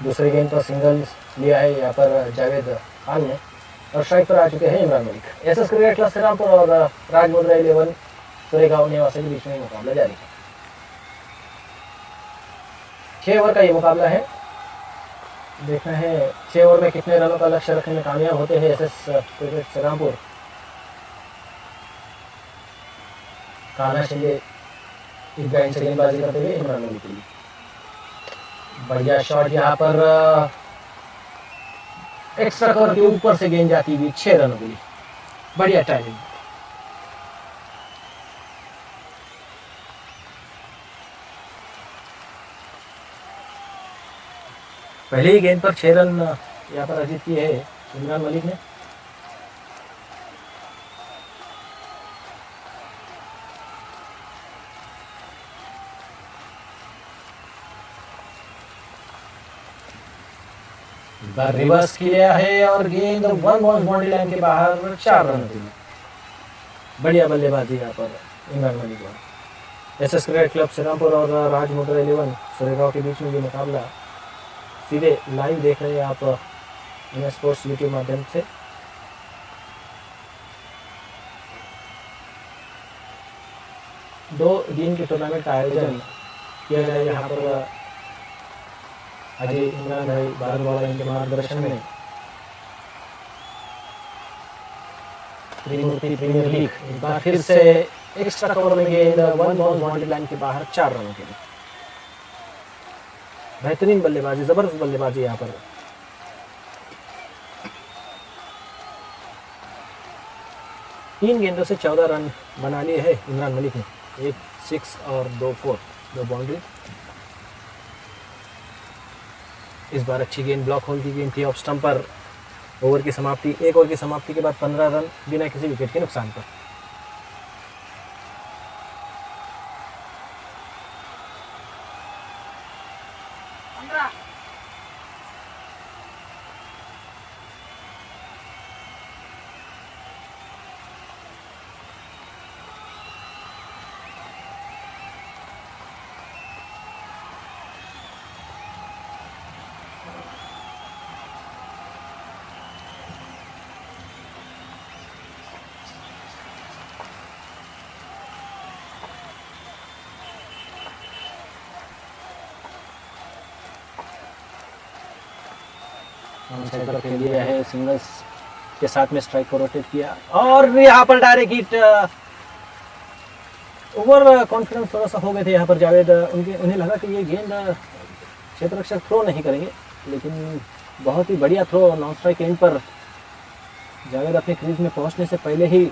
दूसरे गेंद पर सिंगल लिया है यहाँ पर जावेद खान ने और स्ट्राइक पर आ चुके हैं Imran Malik. SS cricket club Shrirampur और राजमुद्रा 11 सुरेगांव निवासी के बीच में मुकाबला जारी है। 6 ओवर का ये मुकाबला है। देखना है 6 ओवर में कितने रनों का लक्ष्य रखने में कामयाब होते हैं एसएस क्रिकेट श्रीरामपुर। कान्हा शिंदे इब्राहिम से गेंदबाजी करते हुए इमरान मलिक के लिए बढ़िया शॉट यहाँ पर एक्स्ट्रा कवर के ऊपर से गेंद जाती हुई 6 रनों के लिए। बढ़िया टाइमिंग। पहले ही गेंद पर 6 रन यहाँ पर अर्जित किए हैं इमरान मलिक ने। रिवर्स किया है और गेंद वन बाउंड्री लाइन के बाहर 4 रन के लिए। बढ़िया बल्लेबाजी यहाँ पर इमरान मलिक द्वारा। एसएस क्रिकेट क्लब श्रीरामपुर और राजमुद्रा 11 सुरेगांव के बीच में ये मुकाबला सीधे लाइव देख रहे हैं आप इन स्पोर्ट्स यूट्यूब माध्यम से। दो दिन के टूर्नामेंट का आयोजन किया गया यहाँ पर अजय इमरान भाई बारवाला इनके मार्गदर्शन में त्रिमूर्ति प्रीमियर लीग एक बार फिर से एक्स्ट्रा कवर में गेंद वन बाउंड्री लाइन के बाहर 4 रनों के लिए। बेहतरीन बल्लेबाजी, जबरदस्त बल्लेबाजी यहाँ पर। तीन गेंदों से 14 रन बना लिए है इमरान मलिक ने। 1 6 और 2 4, 2 बाउंड्री। इस बार अच्छी गेंद ब्लॉक होल की गेंद थी ऑफ स्टंप पर। ओवर की समाप्ति, एक ओवर की समाप्ति के बाद 15 रन बिना किसी विकेट के नुकसान पर। खेल दिया है, सिंगल्स के साथ में स्ट्राइक को रोटेट किया और यहाँ पर डायरेक्ट हिट। ओवर कॉन्फिडेंस थोड़ा सा हो गए थे यहाँ पर जावेद। उन्हें लगा कि ये गेंद क्षेत्ररक्षक थ्रो नहीं करेंगे, लेकिन बहुत ही बढ़िया थ्रो नॉन स्ट्राइक एंड पर जावेद अपने क्रीज में पहुंचने से पहले ही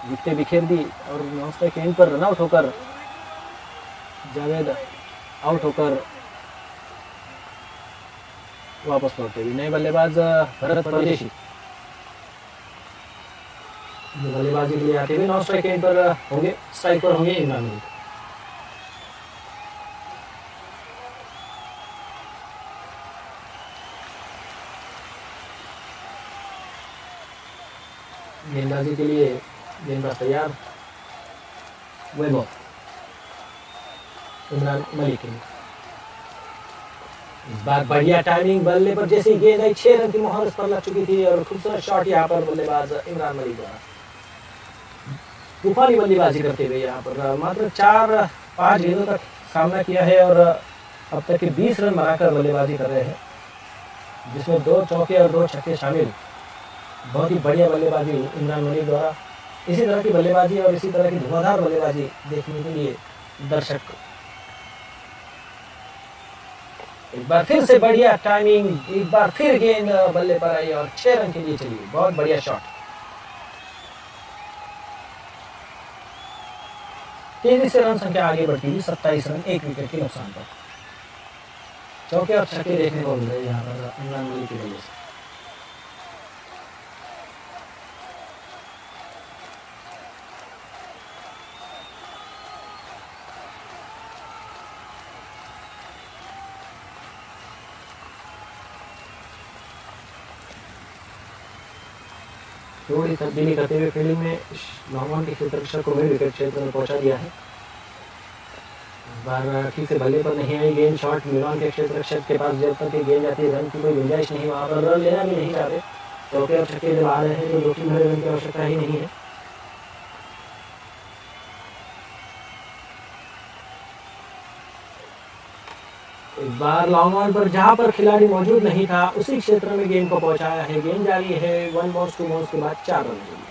विकेटें बिखेर दी और नॉन स्ट्राइक एंड पर रन आउट होकर जावेद आउट होकर वापस लौटे। नए बल्लेबाज भरत परदेशी बल्लेबाजी के लिए आते हुए नॉन स्ट्राइक एंड पर होंगे, स्ट्राइक पर होंगे इमरान मलिक। गेंदबाजी के लिए गेंदबाज तैयार, वैभव इमरान मलिक के लिए। इस बार बढ़िया टाइमिंग, बल्ले पर जैसी गेंद आई 6 रन की मोहर पर लग चुकी थी और खूबसूरत शॉट यहाँ पर बल्लेबाज इमरान मलिक द्वारा। तूफानी बल्लेबाजी करते हुए यहाँ पर मात्र 4-5 गेंदों तक सामना किया है और अब तक के 20 रन बनाकर बल्लेबाजी कर रहे हैं, जिसमें 2 चौके और 2 छक्के शामिल। बहुत ही बढ़िया बल्लेबाजी इमरान मलिक द्वारा। इसी तरह की बल्लेबाजी और इसी तरह की धुआंधार बल्लेबाजी देखने के लिए दर्शक एक बार फिर से बढ़िया टाइमिंग, एक बार फिर गेंद बल्ले पर आई और 6 रन के लिए चली। बहुत बढ़िया शॉट। तेजी से रन संख्या आगे बढ़ती हुई 27 रन 1 विकेट के नुकसान पर। चौके और छक्के देखने को मिल रहे यहाँ पर इमरान मलिक की वजह से। थोड़ी तब्दीली करते हुए फील्डिंग में नौमान के क्षेत्ररक्षक को भी विकेट क्षेत्र में पहुंचा दिया है। इस बार ठीक से बल्ले पर नहीं आई गेंद, शॉट मिलान के क्षेत्र रक्षक के पास जब तक ये गेंद जाती है रन की कोई गुंजाइश नहीं, वहाँ पर रन लेना भी नहीं चाहते, चौके और छक्के जब आ रहे हैं तो जोखिम भरे रन की आवश्यकता ही नहीं है। इस बार लॉन्ग ऑन पर जहां पर खिलाड़ी मौजूद नहीं था उसी क्षेत्र में गेंद को पहुंचाया है, गेंद जारी है 1 बॉल्स 2 बॉल्स के बाद 4 रन के लिए।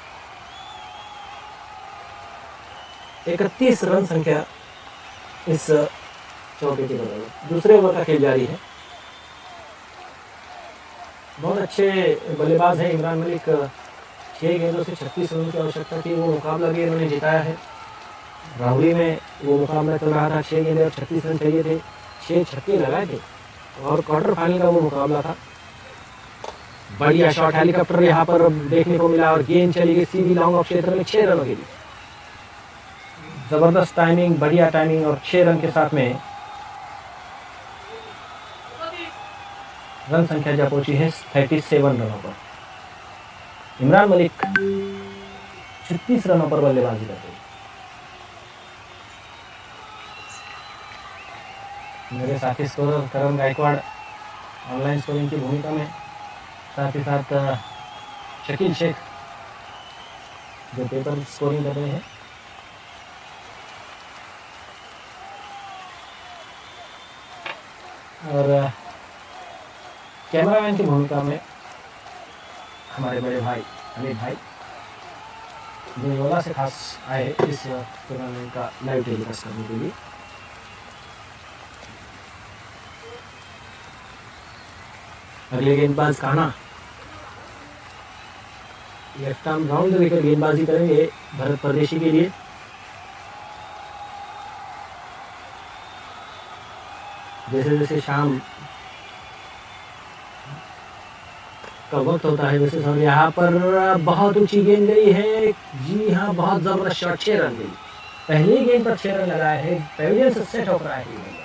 31 रन संख्या इस चौके की बदौलत। दूसरे ओवर का खेल जारी है। बहुत अच्छे बल्लेबाज हैं इमरान मलिक, 6 गेंदों से 36 रन की आवश्यकता थी, वो मुकाबला भी इन्होंने जिताया है। राहुरी में वो मुकाबला चल रहा था, 6 गेंदे और 36 रन चाहिए थे, 6 छक्के लगाए थे और क्वार्टर फाइनल का वो मुकाबला था। बढ़िया शॉट हेलीकॉप्टर यहाँ पर देखने को मिला और गेंद चली गई सीधी लॉन्ग ऑफ क्षेत्र में 6 रनों के लिए। जबरदस्त टाइमिंग, बढ़िया टाइमिंग और 6 रन के साथ में रन संख्या जा पहुंची है 37 रनों पर। इमरान मलिक 36 रनों पर बल्लेबाजी करते हैं। मेरे साथी स्कोरर करण गायकवाड़ ऑनलाइन स्कोरिंग की भूमिका में, साथ ही साथ शकील शेख जो पेपर स्कोरिंग कर रहे हैं। और कैमरामैन की भूमिका में हमारे बड़े भाई अमित भाई जो योला से खास आए इस टूर्नामेंट का लाइव टेलीकास्ट करने के लिए। अगले गेंदबाज कान्हा लेफ्ट आर्म राउंड लेकर गेंदबाजी करेंगे भरत परदेशी के लिए। जैसे जैसे शाम का वक्त होता है वैसे सर यहाँ पर बहुत ऊंची गेंद गई है। जी हाँ, बहुत जबरदस्त शॉट, 6 रन गई। पहली गेंद पर 6 रन लगाए हैं, पेविलियन से सेट होकर आए हैं।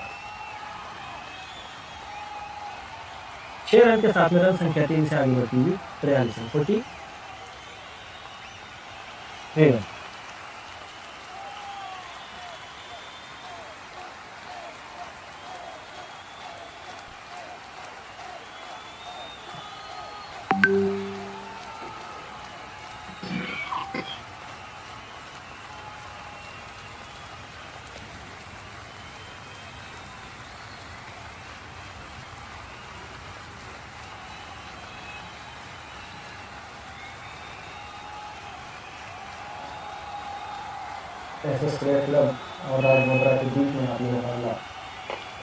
6 रन के साथ में रन संख्या 3 से आगे बढ़ती हुई 43 रन 40 रन। क्लब और राजमुंद्रा के बीच में आप मुकाबला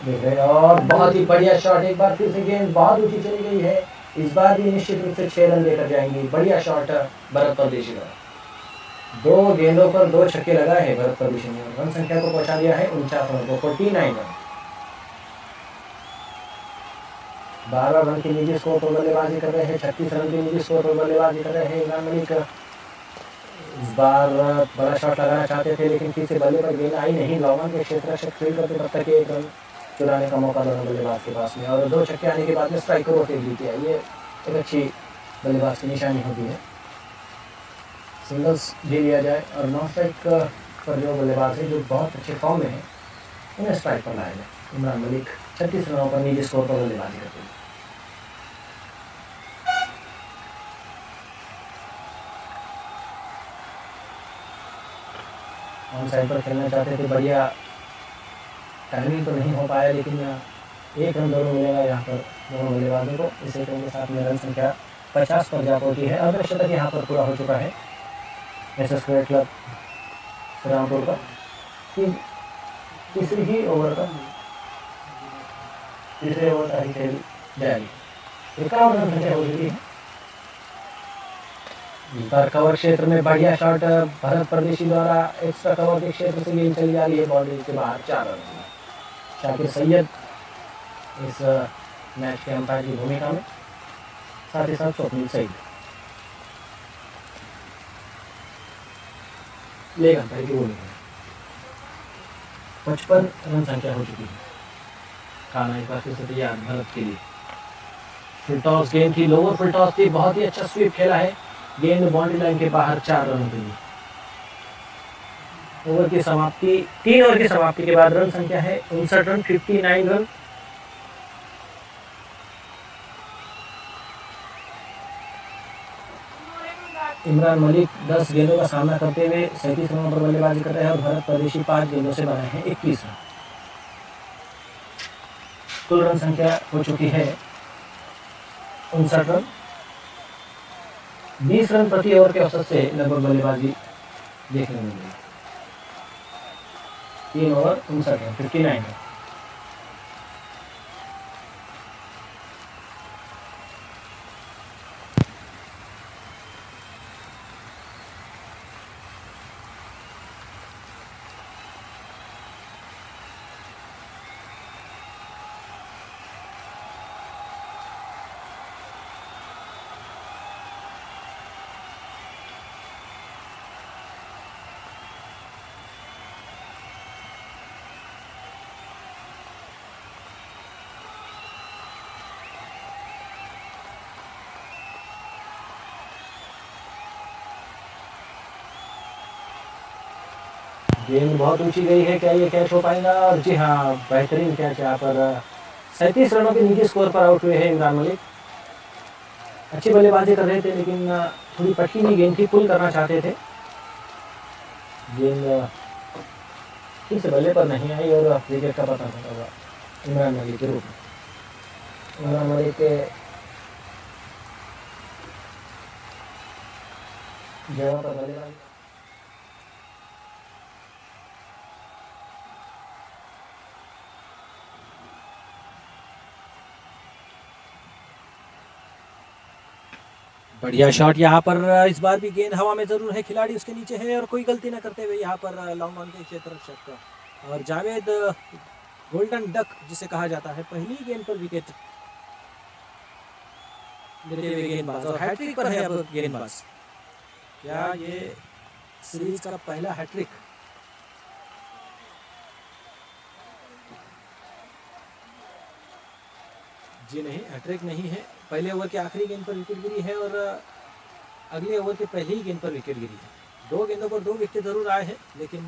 देख रहे हैं और बहुत ही बढ़िया शॉट। एक बार फिर से गेंद बहुत ऊंची चली गई है, इस बार भी निश्चित रूप से 6 रन लेकर जाएंगे। बढ़िया शॉट भरत परदेशी का, 2 गेंदों पर 2 छक्के लगाए हैं भरत परदेशी ने। रन संख्या को पहुंचा दिया है 49 रन को, 49 रन। 12 रन के निजी स्कोर पर बल्लेबाजी कर रहे हैं, 36 रन के निजी स्कोर पर बल्लेबाजी कर रहे हैं इमरान मलिक। इस बार बड़ा शॉट लगाना चाहते थे लेकिन किसी बल्ले पर गेंद आई नहीं। लॉन्ग के क्षेत्र रक्षक फील्ड करते तब तक 1 रन चुराने का मौका दोनों बल्लेबाज के पास में, और 2 छक्के आने के बाद में स्ट्राइकर और तेजी किया। ये एक अच्छी बल्लेबाज की निशानी होती है। सिंगल्स भी लिया जाए और नॉन स्ट्राइक पर जो बल्लेबाज है जो बहुत अच्छे फॉर्म में है उन्हें स्ट्राइक पर लाया जाए। इमरान मलिक 36 रनों पर निजी स्कोर पर बल्लेबाजी करते हैं। ऑन साइड पर खेलना चाहते थे, बढ़िया टाइमिंग तो नहीं हो पाया लेकिन 1 रन दोनों मिलेगा यहाँ पर दोनों बल्लेबाजों को। इस 1 रन के साथ में रन संख्या 50 पर जा पहुंची है। अर्धशतक यहाँ पर पूरा हो चुका है एसएस क्लब श्रीरामपुर का। तीसरे ओवर का ही खेल जारी। 51 रन संख्या हो चुकी है। इस बार कवर क्षेत्र में बढ़िया शॉट भरत परदेशी द्वारा एक्स्ट्रा कवर के क्षेत्र से गेंद चली जा रही है बाउंड्री के बाहर 4 रन। शाकिर सैयद इस मैच के अंपायर की भूमिका में, साथ ही साथ स्वप्निल सईद लेग अंपायर की भूमिका में। 55 रन संख्या हो चुकी है। खाना एक बार फिर से तैयार भारत के लिए। फुल टॉस गेंद थी, लोअर फुल टॉस थी, बहुत ही अच्छा स्वीप खेला है। गेंद बाउंड्री लाइन के बाहर 4 रनों के लिए। ओवर की समाप्ति 3 ओवर की समाप्ति के बाद रन संख्या है 59 रन, 59 रन। इमरान मलिक 10 गेंदों का सामना करते हुए 37 रनों पर बल्लेबाजी कर रहे हैं और भरत परदेशी 5 गेंदों से बनाए हैं 21 रन। कुल रन संख्या हो चुकी है 59 रन। 20 रन प्रति ओवर के औसत से लगभग बल्लेबाजी देखने को मिली। 3 ओवर 59 रन, 59 रन। गेंद बहुत ऊंची गई है, क्या ये कैच हो पाएगा? और जी हाँ, बेहतरीन कैच यहाँ पर। 37 रनों के निजी स्कोर पर आउट हुए हैं इमरान मलिक। अच्छी बल्लेबाजी कर रहे थे लेकिन थोड़ी पटकीनी गेंद थी, पुल करना चाहते थे। गेंद ठीक से बल्ले पर नहीं आई और विकेट का पता नहीं होगा इमरान मलिक के रूप में। इमरान मलिक के जगह पर बल्लेबाजी बढ़िया शॉट यहाँ पर। इस बार भी गेंद हवा में जरूर है, खिलाड़ी उसके नीचे है और कोई गलती ना करते हुए यहाँ पर लॉन्ग ऑन के क्षेत्र रक्षक का और जावेद गोल्डन डक जिसे कहा जाता है, पहली गेंद पर विकेट लेते हुए गेंदबाज और हैट्रिक पर है अब गेंदबाज। क्या ये सीरीज का पहला हैट्रिक? जी नहीं, हैट्रिक नहीं है। पहले ओवर के आखिरी गेंद पर विकेट गिरी है और अगले ओवर के पहली ही गेंद पर विकेट गिरी है। 2 गेंदों पर 2 विकेट जरूर आए हैं लेकिन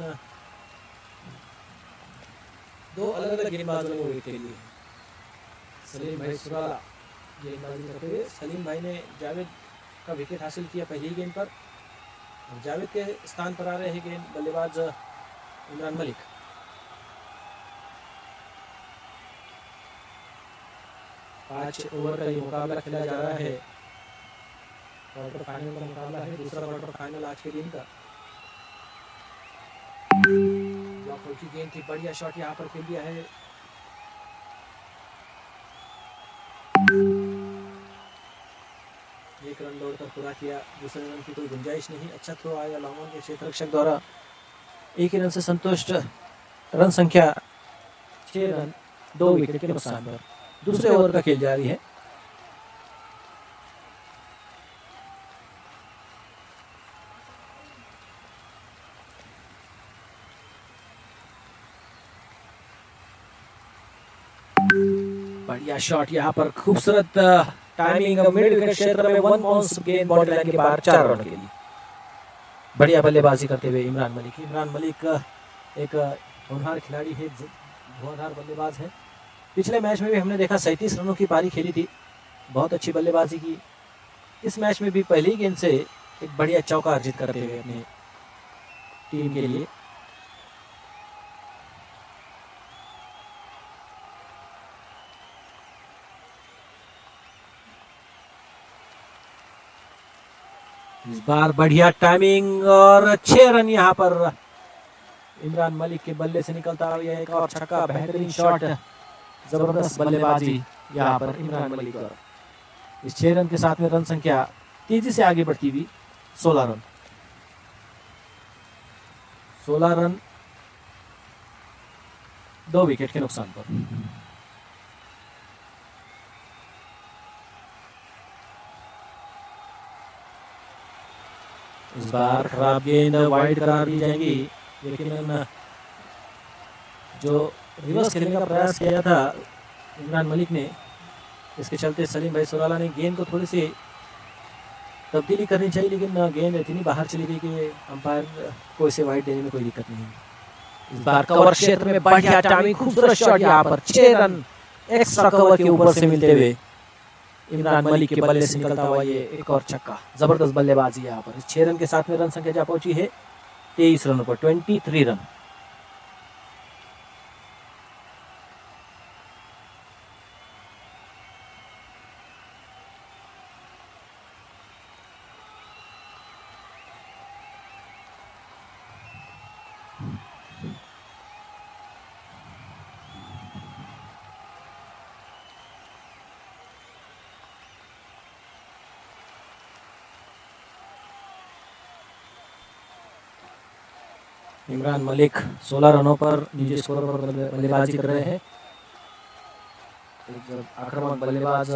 2 अलग अलग गेंदबाजों ने वो विकेट लिए। सलीम भाई सुराला गेंदबाजी करते हुए, सलीम भाई ने जावेद का विकेट हासिल किया पहली गेंद पर। जावेद के स्थान पर आ रहे हैं गेंद बल्लेबाज इमरान मलिक। पाँच ओवर का ये मुकाबला खेला जा रहा है। क्वार्टर फाइनल का मुकाबला है, दूसरा क्वार्टर फाइनल आज के दिन का। ब्लॉक होल की गेंद थी, बढ़िया शॉट यहाँ पर खेल दिया है। एक रन दौड़कर पूरा किया, दूसरे रन की कोई गुंजाइश नहीं। अच्छा थ्रो आया लॉन्ग ऑन के क्षेत्र रक्षक द्वारा, एक ही रन से संतुष्ट। रन संख्या 6 रन 2 विकेट के नुकसान पर। दूसरे ओवर का खेल जारी है। बढ़िया शॉट यहाँ पर, खूबसूरत टाइमिंग मिड विकेट क्षेत्र में 1 बाउंस गेंद बॉडी लाइन के बाहर 4 रन के लिए। बढ़िया बल्लेबाजी करते हुए इमरान मलिक। इमरान मलिक एक होनहार खिलाड़ी है, धुआंधार बल्लेबाज है। पिछले मैच में भी हमने देखा 37 रनों की पारी खेली थी, बहुत अच्छी बल्लेबाजी की। इस मैच में भी पहली गेंद से एक बढ़िया चौका अर्जित करते हुए अपनी टीम के लिए। इस बार बढ़िया टाइमिंग और 6 रन यहाँ पर इमरान मलिक के बल्ले से निकलता हुआ एक और छक्का, बेहतरीन शॉट, जबरदस्त बल्लेबाजी यहाँ पर इमरान मलिक का। इस 6 रन के साथ में रन संख्या तेजी से आगे बढ़ती हुई 16 रन। 16 रन 2 विकेट के नुकसान पर। इस बार खराब गेंद वाइड करार दी जाएगी, लेकिन जो रिवर्स खेलने का प्रयास किया था इमरान मलिक ने, इसके चलते सलीम भाई सुराला ने गेंद को थोड़ी सी तब्दीली करनी चाहिए, लेकिन गेंद इतनी बाहर चली गई कि अंपायर को इसे वाइड देने में कोई दिक्कत नहीं है। इस बार कवर क्षेत्र में बढ़िया टाइमिंग, खूबसूरत शॉट यहाँ पर, 6 रन एक्स्ट्रा कवर के ऊपर से मिलते हुए इमरान मलिक के बल्ले से निकलता हुआ ये एक और छक्का। जबरदस्त बल्लेबाजी यहाँ पर। 6 रन के साथ में रन संख्या जा पहुंची है 23 रनों पर, 23 रन। इमरान मलिक 16 रनों पर निजी स्कोर पर बल्लेबाजी कर रहे हैं। आक्रामक बल्लेबाज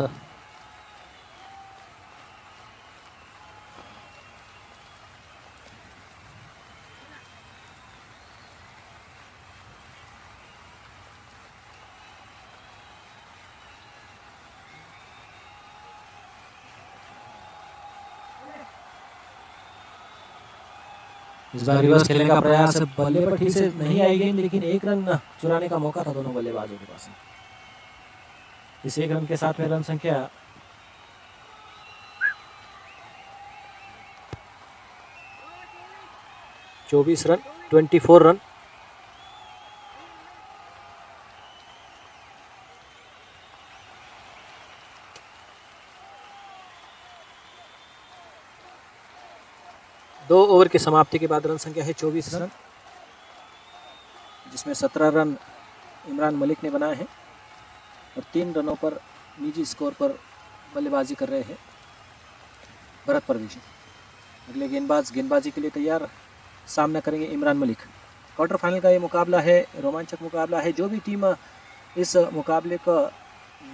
इस बार रिवर्स खेलने का प्रयास, बल्ले पर ठीक से नहीं आई गेंद, लेकिन 1 रन चुराने का मौका था दोनों बल्लेबाजों के पास। इस 1 रन के साथ में रन संख्या 24 रन, 24 रन। दो ओवर की समाप्ति के बाद रन संख्या है 24 रन, जिसमें 17 रन इमरान मलिक ने बनाए हैं और 3 रनों पर निजी स्कोर पर बल्लेबाजी कर रहे हैं भरत परवेश। अगले गेंदबाजी के लिए तैयार, सामना करेंगे इमरान मलिक। क्वार्टर फाइनल का ये मुकाबला है, रोमांचक मुकाबला है। जो भी टीम इस मुकाबले का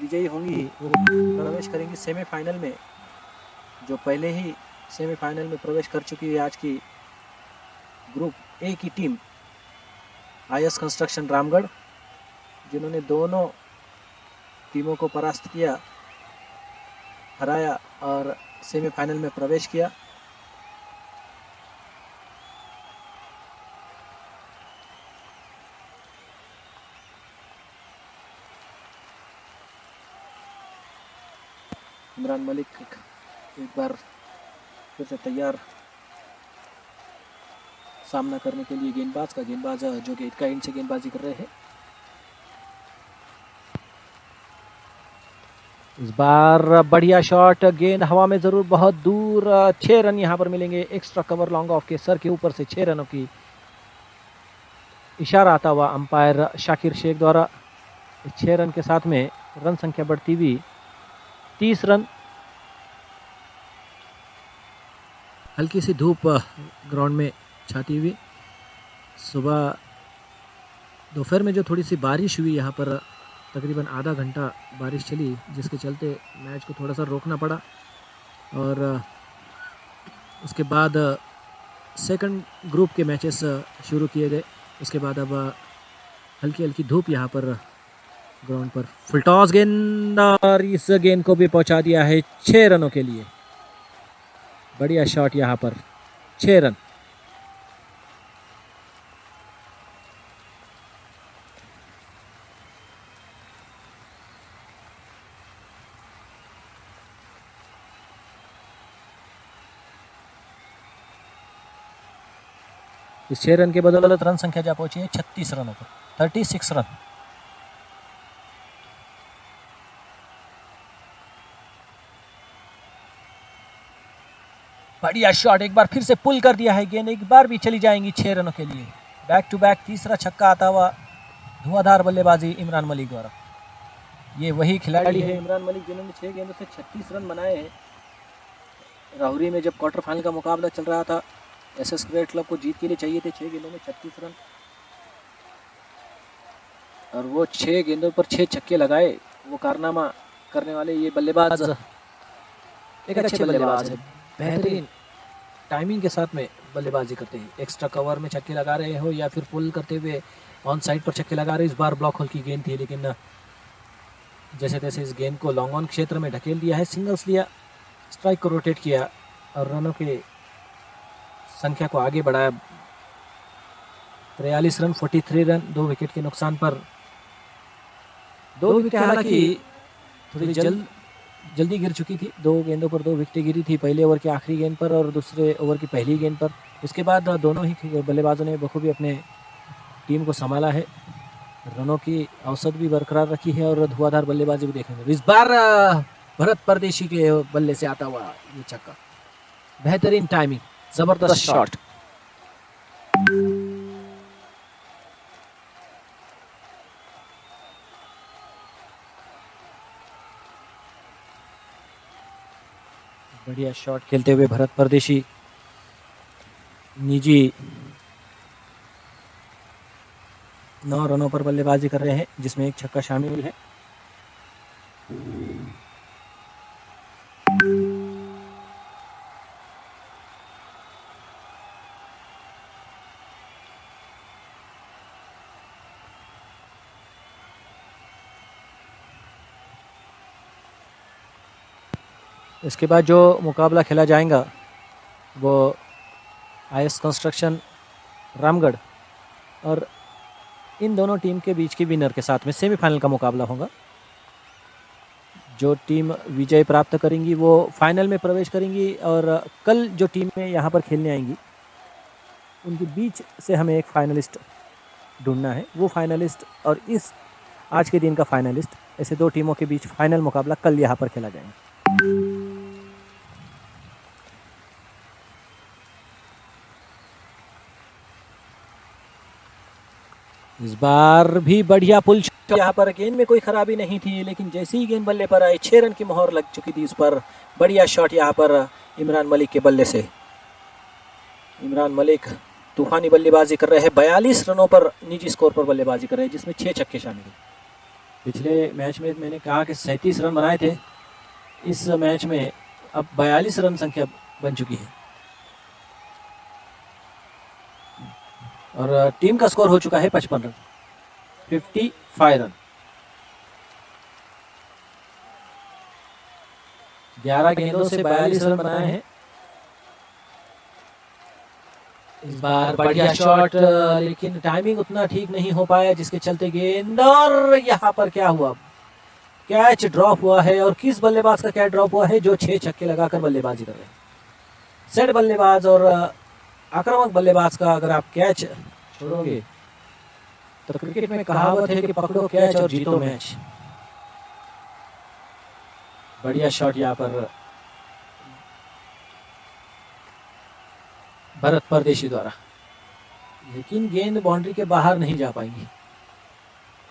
विजयी होंगी वो प्रवेश करेंगी सेमीफाइनल में। जो पहले ही सेमीफाइनल में प्रवेश कर चुकी है आज की ग्रुप ए की टीम IS कंस्ट्रक्शन रामगढ़, जिन्होंने दोनों टीमों को परास्त किया, हराया और सेमीफाइनल में प्रवेश किया। इमरान मलिक एक बार फिर से तैयार सामना करने के लिए गेंदबाज जो कि इटका एंड से गेंदबाजी कर रहे हैं। इस बार बढ़िया शॉट, गेंद हवा में जरूर बहुत दूर। 6 रन यहाँ पर मिलेंगे एक्स्ट्रा कवर लॉन्ग ऑफ के सर के ऊपर से 6 रनों की इशारा आता हुआ अंपायर शाकिर शेख द्वारा। 6 रन के साथ में रन संख्या बढ़ती हुई 30 रन। हल्की सी धूप ग्राउंड में छाती हुई। सुबह दोपहर में जो थोड़ी सी बारिश हुई, यहाँ पर तकरीबन आधा घंटा बारिश चली, जिसके चलते मैच को थोड़ा सा रोकना पड़ा और उसके बाद सेकंड ग्रुप के मैचेस शुरू किए गए। उसके बाद अब हल्की हल्की धूप यहाँ पर ग्राउंड पर। फुल टॉस गेंद और इस गेंद को भी पहुँचा दिया है 6 रनों के लिए। बढ़िया शॉट यहाँ पर, 6 रन। इस 6 रन के बदौलत रन संख्या जा पहुंची है 36 रनों पर, 36 रन। बढ़िया शॉट, एक बार फिर से पुल कर दिया है गेंद, एक बार भी चली जाएंगी 6 रनों के लिए। बैक टू बैक तीसरा छक्का आता हुआ, धुआंधार बल्लेबाजी इमरान मलिक द्वारा। ये वही खिलाड़ी है इमरान मलिक जिन्होंने 6 गेंदों से 36 रन बनाए हैं। राहुरी में जब क्वार्टर फाइनल का मुकाबला चल रहा था, SS क्रिकेट क्लब को जीत के लिए चाहिए थे 6 गेंदों में 36 रन, और वो 6 गेंदों पर 6 छक्के लगाए। वो कारनामा करने वाले ये बल्लेबाज एक अच्छे बल्लेबाज है, बेहतरीन टाइमिंग के साथ में बल्लेबाजी करते हैं। एक्स्ट्रा कवर में छक्के लगा रहे हो या फिर पुल करते हुए ऑन साइड पर छक्के लगा रहे। इस बार ब्लॉक होल की गेंद थी, लेकिन जैसे तैसे इस गेंद को लॉन्ग ऑन क्षेत्र में ढकेल दिया है, सिंगल्स लिया, स्ट्राइक को रोटेट किया और रनों की संख्या को आगे बढ़ाया। 43 रन, 43 रन, 2 विकेट के नुकसान पर। 2 विकेट हालांकि थोड़ी जल्दी गिर चुकी थी। 2 गेंदों पर 2 विकेटें गिरी थी, पहले ओवर के आखिरी गेंद पर और दूसरे ओवर की पहली गेंद पर। उसके बाद दोनों ही बल्लेबाजों ने बखूबी अपने टीम को संभाला है। रनों की औसत भी बरकरार रखी है और धुआंधार बल्लेबाजी भी देखेंगे। इस बार भरत परदेशी के बल्ले से आता हुआ ये छक्का, बेहतरीन टाइमिंग, जबरदस्त शॉट। बढ़िया शॉट खेलते हुए भरत परदेशी निजी 9 रनों पर बल्लेबाजी कर रहे हैं, जिसमें एक छक्का शामिल है। इसके बाद जो मुकाबला खेला जाएगा वो IS कंस्ट्रक्शन रामगढ़ और इन दोनों टीम के बीच की विनर के साथ में सेमीफाइनल का मुकाबला होगा। जो टीम विजय प्राप्त करेंगी वो फाइनल में प्रवेश करेंगी और कल जो टीमें यहाँ पर खेलने आएंगी उनके बीच से हमें एक फाइनलिस्ट ढूंढना है। वो फाइनलिस्ट और इस आज के दिन का फाइनलिस्ट, ऐसे 2 टीमों के बीच फाइनल मुकाबला कल यहाँ पर खेला जाएगा। इस बार भी बढ़िया पुल शॉट, यहाँ पर गेंद में कोई खराबी नहीं थी, लेकिन जैसे ही गेंद बल्ले पर आई 6 रन की मोहर लग चुकी थी इस पर। बढ़िया शॉट यहाँ पर इमरान मलिक के बल्ले से। इमरान मलिक तूफानी बल्लेबाजी कर रहे हैं, 42 रनों पर निजी स्कोर पर बल्लेबाजी कर रहे हैं, जिसमें 6 छक्के शामिल हैं। पिछले मैच में मैंने कहा कि 37 रन बनाए थे, इस मैच में अब 42 रन संख्या बन चुकी है और टीम का स्कोर हो चुका है 55 रन, 55 रन। 11 गेंदों से 42 रन बनाए हैं। इस बार बढ़िया शॉट, लेकिन टाइमिंग उतना ठीक नहीं हो पाया, जिसके चलते गेंद, और यहाँ पर क्या हुआ, कैच ड्रॉप हुआ है। और किस बल्लेबाज का कैच ड्रॉप हुआ है? जो 6 छक्के लगाकर बल्लेबाजी कर रहे हैं। सेट बल्लेबाज और आक्रामक बल्लेबाज का अगर आप कैच छोड़ोगे तो क्रिकेट में कहावत है कि पकड़ो कैच और जीतो मैच। बढ़िया शॉट यहाँ पर भरत परदेशी द्वारा, लेकिन गेंद बाउंड्री के बाहर नहीं जा पाएंगी।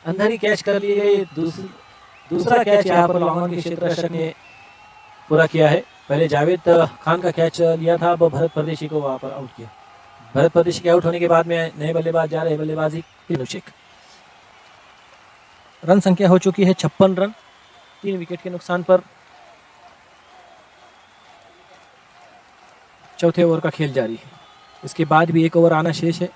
अंदर ही कैच कर लिए। दूसरा कैच यहाँ पर लॉन्ग ऑन के क्षेत्र रक्षक ने पूरा किया है। पहले जावेद खान का कैच लिया था, अब भरत परदेशी को वहां पर आउट किया। भरत परदेशी के आउट होने के बाद में नए बल्लेबाज जा रहे हैं बल्लेबाजी के। रन संख्या हो चुकी है 56 रन, 3 विकेट के नुकसान पर। चौथे ओवर का खेल जारी है, इसके बाद भी 1 ओवर आना शेष है।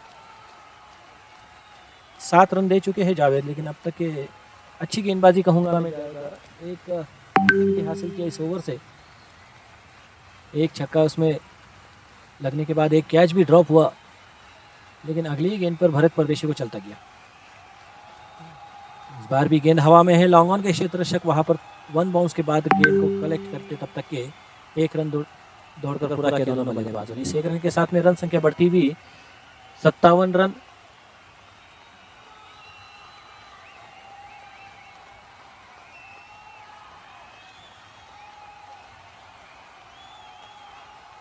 7 रन दे चुके हैं जावेद, लेकिन अब तक के अच्छी गेंदबाजी कहूंगा मैं। एक हासिल किया इस ओवर से, एक छक्का उसमें लगने के बाद एक कैच भी ड्रॉप हुआ, लेकिन अगली गेंद पर भरत परदेशी को चलता गया। इस बार भी गेंद हवा में है। लॉन्ग ऑन के क्षेत्र रक्षक वहां पर 1 बाउंस के बाद गेंद को कलेक्ट करते तब तक के 1 रन दौड़कर पूरा किया दोनों बल्लेबाजों ने। इस 1 रन के साथ में रन संख्या बढ़ती हुई 57 रन।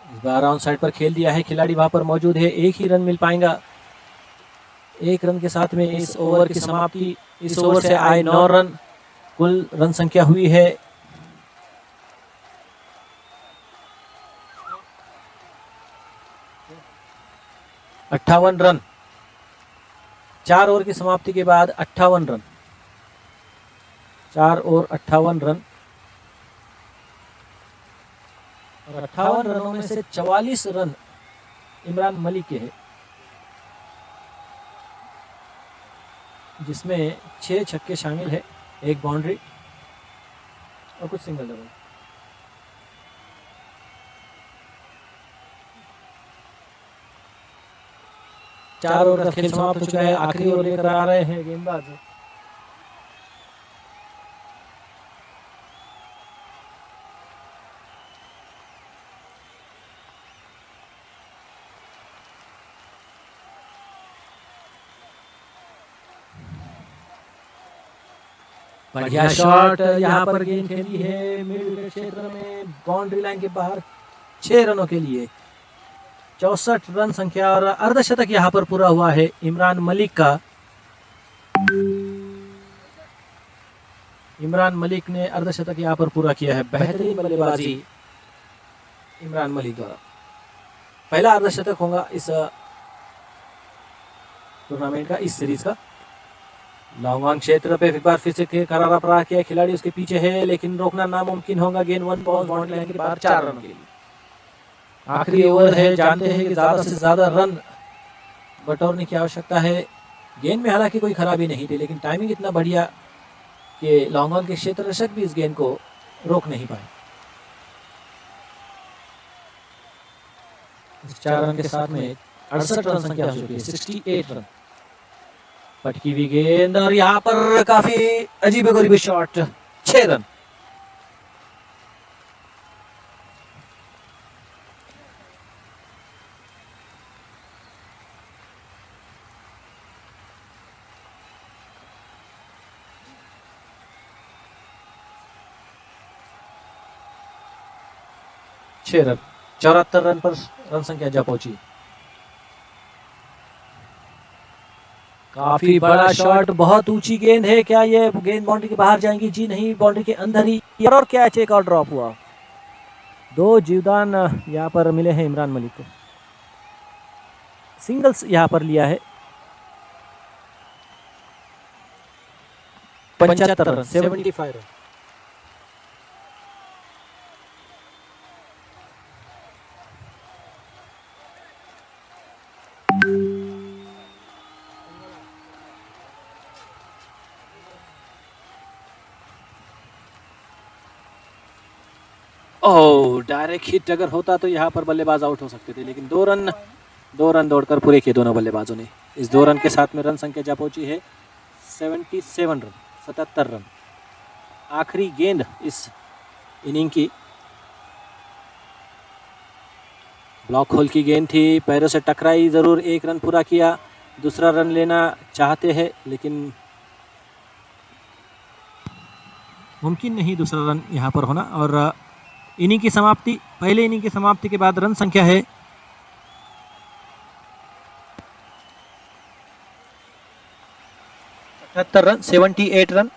इस बार ऑन साइड पर खेल दिया है, खिलाड़ी वहां पर मौजूद है, 1 ही रन मिल पाएगा। 1 रन के साथ में इस ओवर की समाप्ति। इस ओवर से आए 9 रन, कुल रन संख्या हुई है 58 रन। 4 ओवर की समाप्ति के बाद 58 रन, 4 ओवर 58 रन, और 58 रनों में से 44 रन इमरान मलिक के हैं, जिसमें 6 छक्के शामिल है, 1 बाउंड्री और कुछ सिंगल डबल। 4 ओवर का खेल समाप्त हो चुका है। आखिरी ओवर लेकर आ रहे हैं गेंदबाज। बढ़िया शॉट, यहाँ पर गेंद खेली है मिड विकेट क्षेत्र में, बाउंड्री लाइन के बाहर 6 रनों के लिए। 64 रन संख्या और अर्धशतक यहाँ पर पूरा हुआ है इमरान मलिक का। इमरान मलिक ने अर्धशतक यहाँ पर पूरा किया है। बेहतरीन बल्लेबाजी इमरान मलिक द्वारा। पहला अर्धशतक होगा इस टूर्नामेंट का, इस सीरीज का। लॉन्ग ऑन क्षेत्र पे एक बार फिर से करारा प्रहार किया, खिलाड़ी उसके पीछे है लेकिन रोकना नामुमकिन होगा। गेंद 1 बॉल बाउंड्री लाइन के बाहर 4 रनों के लिए। आखिरी ओवर है, जानते हैं कि ज्यादा से ज्यादा रन बटोरने की आवश्यकता है। गेंद में हालांकि कोई खराबी नहीं थी, लेकिन टाइमिंग इतना बढ़िया कि लॉन्ग ऑन के क्षेत्र रक्षक भी इस गेंद को रोक नहीं पाए। 4 रन के साथ में 68 रन संख्या हो चुकी है, 68 रन। पटकी हुई गेंद और यहाँ पर काफी अजीब शॉट, 6 रन। छह रन, 74 रन पर रन संख्या जा पहुंची। काफी बड़ा शॉट, बहुत ऊंची गेंद है। क्या ये गेंद बाउंड्री के बाहर जाएंगी? जी नहीं, बाउंड्री के अंदर ही। और कैच एक और ड्रॉप हुआ। 2 जीवदान यहाँ पर मिले हैं इमरान मलिक को। सिंगल्स यहाँ पर लिया है। 75 रन, 75 रन। ओह, डायरेक्ट हिट अगर होता तो यहाँ पर बल्लेबाज आउट हो सकते थे, लेकिन 2 रन दौड़कर पूरे किए दोनों बल्लेबाजों ने। इस 2 रन के साथ में रन संख्या जा पहुंची है 77 रन, 77 रन। आखिरी गेंद इस इनिंग की ब्लॉक होल की गेंद थी, पैरों से टकराई, जरूर 1 रन पूरा किया। दूसरा रन लेना चाहते हैं लेकिन मुमकिन नहीं दूसरा रन यहाँ पर होना। और इनिंग की समाप्ति, पहले इनिंग की समाप्ति के बाद रन संख्या है 78 रन, 78 रन।